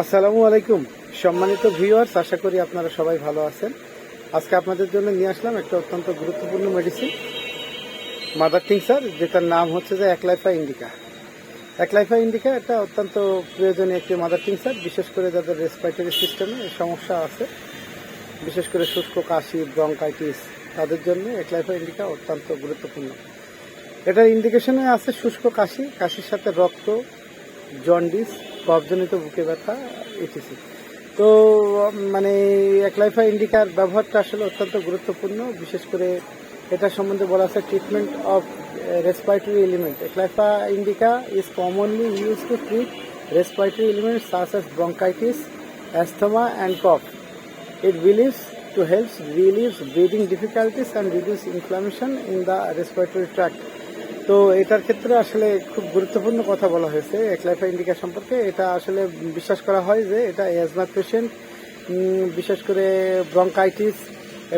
আসসালামু আলাইকুম সম্মানিত ভিউয়ার্স, আশা করি আপনারা সবাই ভালো আছেন। আজকে আপনাদের জন্য নিয়ে আসলাম একটা অত্যন্ত গুরুত্বপূর্ণ মেডিসিন, মাদার টিংচার, যেটার নাম হচ্ছে যে একলাইফা ইন্ডিকা। একলাইফা ইন্ডিকা এটা অত্যন্ত প্রয়োজনীয় একটি মাদার টিংচার, বিশেষ করে যাদের রেসপিরেটরি সিস্টেমে সমস্যা আছে, বিশেষ করে শুষ্ক কাশি, ব্রঙ্কাইটিস, তাদের জন্য একলাইফা ইন্ডিকা অত্যন্ত গুরুত্বপূর্ণ। এটার ইন্ডিকেশনে আছে শুষ্ক কাশি, কাশির সাথে রক্ত, জন্ডিস, কফজনিত বুকে ব্যথা, ইটিসি। তো মানে একলাইফা ইন্ডিকার ব্যবহারটা আসলে অত্যন্ত গুরুত্বপূর্ণ। বিশেষ করে এটা সম্বন্ধে বলা আছে treatment of respiratory element. Acalypha Indica is commonly use to treat respiratory elements such as bronchitis, asthma and cough. It believes to help relieve breathing difficulties and reduce inflammation in the respiratory tract. তো এটার ক্ষেত্রে আসলে খুব গুরুত্বপূর্ণ কথা বলা হয়েছে একলাইফা indica সম্পর্কে। এটা আসলে বিশ্বাস করা হয় যে এটা অ্যাজমা পেশেন্ট, বিশেষ করে ব্রঙ্কাইটিস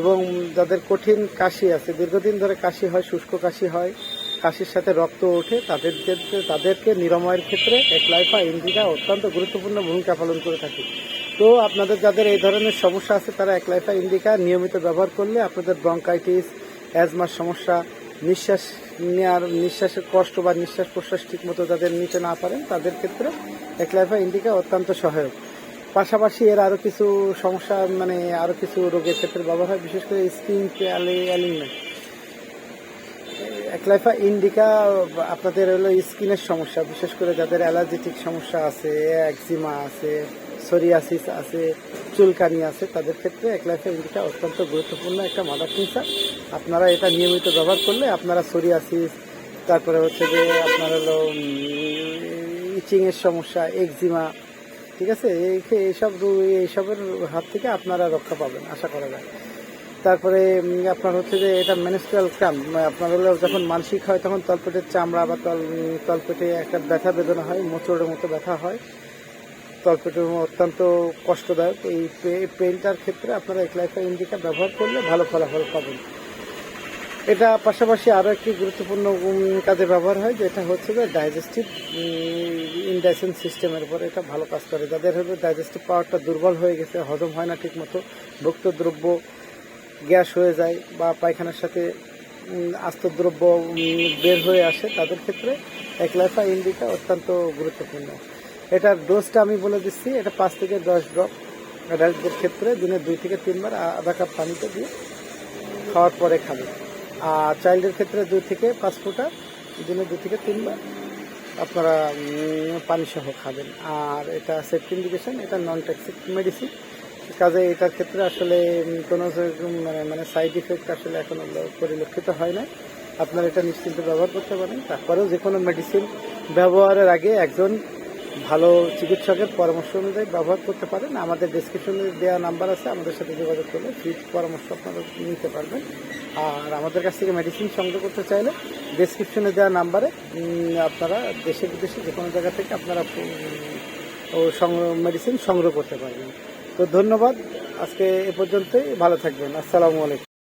এবং যাদের কঠিন কাশি আছে, দীর্ঘদিন ধরে কাশি হয়, শুষ্ক কাশি হয়, কাশির সাথে রক্ত ওঠে, তাদেরকে নিরাময়ের ক্ষেত্রে একলাইফা ইন্ডিকা অত্যন্ত গুরুত্বপূর্ণ ভূমিকা পালন করে থাকে। তো আপনাদের যাদের এই ধরনের সমস্যা আছে তারা একলাইফা ইন্ডিকা নিয়মিত ব্যবহার করলে আপনাদের ব্রঙ্কাইটিস, অ্যাজমার সমস্যা, নিঃশ্বাসের কষ্ট বা নিঃশ্বাস প্রশ্বাস ঠিক মতো যাদের নিতে না পারেন তাদের ক্ষেত্রে একলাইফা ইন্ডিকা অত্যন্ত সহায়ক। পাশাপাশি এর আরও কিছু সমস্যা, আরও কিছু রোগের ক্ষেত্রে ব্যবহার হয়, বিশেষ করে স্কিন অ্যালিনমেন্ট। একলাইফা ইন্ডিকা আপনাদের হলো স্কিনের সমস্যা, বিশেষ করে যাদের অ্যালার্জেটিক সমস্যা আছে, একজিমা আছে, সোরিয়াসিস আছে, চুলকানি আছে, তাদের ক্ষেত্রে একলাইফা ইন্ডিকা অত্যন্ত গুরুত্বপূর্ণ একটা মাদার টিংচার। আপনারা এটা নিয়মিত ব্যবহার করলে আপনারা সোরিয়াসিস, তারপরে হচ্ছে যে আপনার হলো ইচিংয়ের সমস্যা, একজিমা, ঠিক আছে, এইসবের হাত থেকে আপনারা রক্ষা পাবেন আশা করা যায়। তারপরে আপনার হচ্ছে যে এটা মেনস্ট্রুয়াল ক্রাম্প, আপনার হলো যখন মানসিক হয় তখন তলপেটের চামড়া বা তলপেটে একটা ব্যথা বেদনা হয়, মোচড়ের মতো ব্যথা হয়, তলপেটে অত্যন্ত কষ্টদায়ক। এই পেইনটার ক্ষেত্রে আপনারা একলাইফা ইন্ডিকা ব্যবহার করলে ভালো ফলাফল পাবেন। এটা পাশাপাশি আরও একটি গুরুত্বপূর্ণ কাজে ব্যবহার হয়, যেটা হচ্ছে যে ডাইজেস্টিভ ইনডাইজেশন সিস্টেমের উপর এটা ভালো কাজ করে। যাদের হলো ডাইজেস্টিভ পাওয়ারটা দুর্বল হয়ে গেছে, হজম হয় না ঠিক মতো, ভুক্ত দ্রব্য গ্যাস হয়ে যায় বা পায়খানার সাথে আস্ত দ্রব্য বের হয়ে আসে, তাদের ক্ষেত্রে একলাইফা ইন্ডিকা অত্যন্ত গুরুত্বপূর্ণ। এটার ডোজটা আমি বলে দিচ্ছি, এটা 5 থেকে 10 ড্রপ অ্যাডাল্টদের ক্ষেত্রে দিনে 2 থেকে 3 বার আধা কাপ পানিতে দিয়ে খাওয়ার পরে খাবে। আর চাইল্ডের ক্ষেত্রে 2 থেকে 5 ফোঁটা দিনে 2 থেকে 3 বার আপনারা পানি সহ খাবেন। আর এটা সেফটি ইন্ডিকেশন, এটা নন টক্সিক মেডিসিন, কাজে এটার ক্ষেত্রে আসলে কোনো সাইড ইফেক্ট আসলে এখনো পরিলক্ষিত হয় না। আপনারা এটা নিশ্চিন্তে ব্যবহার করতে পারেন। তারপরেও যে কোনো মেডিসিন ব্যবহারের আগে একজন ভালো চিকিৎসকের পরামর্শ অনুযায়ী ব্যবহার করতে পারেন। আমাদের ডেসক্রিপশনে দেওয়া নাম্বার আছে, আমাদের সাথে যোগাযোগ করলে ফ্রি পরামর্শ আপনারা নিতে পারবেন। আর আমাদের কাছ থেকে মেডিসিন সংগ্রহ করতে চাইলে ডেসক্রিপশনে দেওয়া নাম্বারে আপনারা দেশে বিদেশে যে কোনো জায়গা থেকে আপনারা মেডিসিন সংগ্রহ করতে পারবেন। তো ধন্যবাদ, আজকে এ পর্যন্তই, ভালো থাকবেন। আসসালামু আলাইকুম।